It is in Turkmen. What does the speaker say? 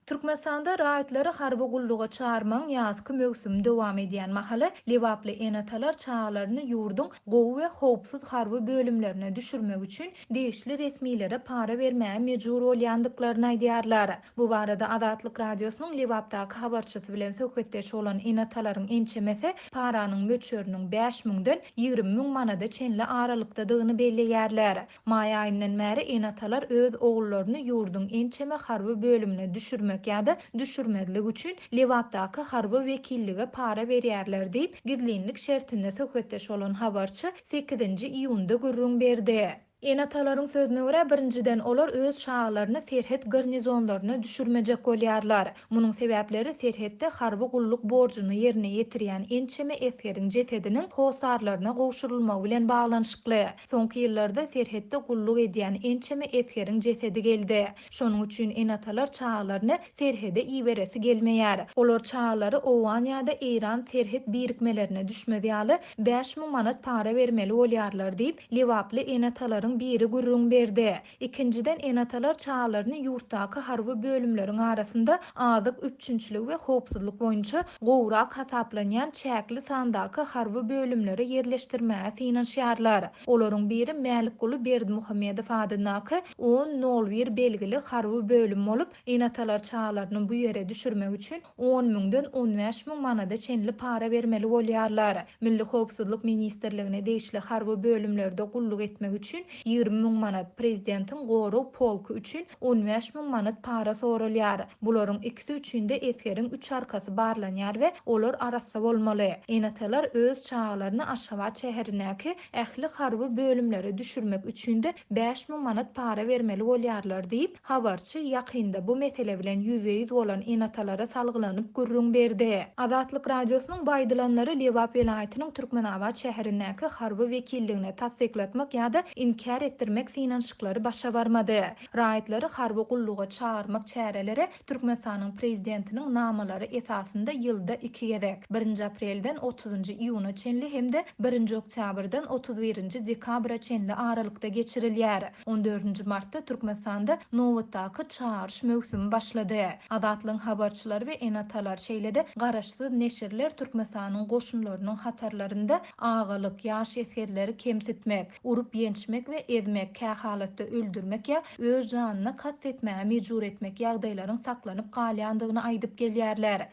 Türkmenistanda raýatlary harby gulluga çağırmaň ýazky mögsümi dowam edýän mahaly lewaply enatalar çağlaryny ýurdun gowy we howpsuz harby bölümlerine düşürmek üçin diýişli resmiýlere para bermäge mejbur bolýandyklaryny aýdýarlar. Bu barada Adatlyk radiosynyň Lewapdaky habarçysy bilen söhbetdeş bolan enatalaryň ençemesi paranyň möçörüniň 5.000-den 20.000 manada çenli aralykdadygyny belleýärler. Maý aýyndan bäri enatalar öz ogullaryny ýurdun ençeme harby bölümine düşürmek ýa-da düşürmezlik üçin Lewapdaky harby wekillige para berýärler diýip gizlinlik şertinde söhbetdeş bolan habarçy 8-nji iýunda gürrüň berdi. Enatalaryň sözüne görä birinciden olar öz şahlaryny serhet garnizonlaryna düşürmejek bolýarlar. Munyň sebäpleri serhetde harby gulluk borjuny ýerine ýetirýän ençeme eskeriň jesediniň howsarlaryna gowşurulmagy bilen baglanyşykly. Soňky ýyllarda serhetde gulluk edýän ençeme eskeriň jesedi geldi. Şonuň üçin enatalar çağlaryny serhede iberesi gelmeýär. Olar çağlary owan ýa-da Eýran serhet birikmelerine düşmedi ýaly 5.000 manat para bermeli bolýarlar diýip Lewaply enatalaryň biri gürrüň berdi. İkinciden enatalar çağlaryny ýurtdaky harby bölümleriň arasynda azyk üçünçilik we howpsuzlyk boýunça gowrak hasaplanýan çäkli sandaky harby bölümlere ýerleşdirmäge synanşýarlar. Olaryň biri Mälikguly Berdimuhammedow adynaky 10.01 belgili harby bölüm bolup, enatalar çağlaryny bu ýere düşürmek üçin 10.000-den 15.000 manada çenli para bermeli bolýarlar. Milli Howpsuzlyk Ministrligine deýişli harby bölümlerde gulluk etmek üçin 20.000 manat, prezidentiň goruw polku üçin 15.000 manat para sorulýar. Bularyň ikisi üçin-de eskeriň 3 arkasy barlanýar we olar arassa bolmaly. Enatalar öz çağlaryny Aşgabat şäherinäki ähli harby bölümlere düşürmek üçin-de 5.000 manat para bermeli bolýarlar diýip habarçy ýakynda bu mesele bilen ýüze-ýüz bolan enatalara salgylanyp gürrüň berdi. Adatlyk radiosynyň baýdylanlary Lewap vilayatynyň Türkmenabad şäherinäki harby wekilligine tasdiklatmak ýa-da inkar etdirmek synanşyklary başa barmady. Raýatlary harby gulluga çağırmak çäreleri Türkmenistanyň prezidentiniň namalary esasynda ýylda 2 gezek 1 aprelden 30 iýuna çenli hemde 1 oktýabrdan 31 dekabra çenli aralykda geçirilýär. 14 martda Türkmenistanda nowatdaky çağırış mögsümi başlady. Adatlyň habarçylary we enatalar şeýlede garaşsyz neşirler Türkmenistanyň goşunlarynyň hatarlarynda agalyk ýaş eskerleri kemsitmek, urup ýençmek we ezmek, halatda öldürmek ya öz janyna kastetmäge mejbur etmek ýagdaýlaryň saklanyp galýandygyny aýdyp gelýärler.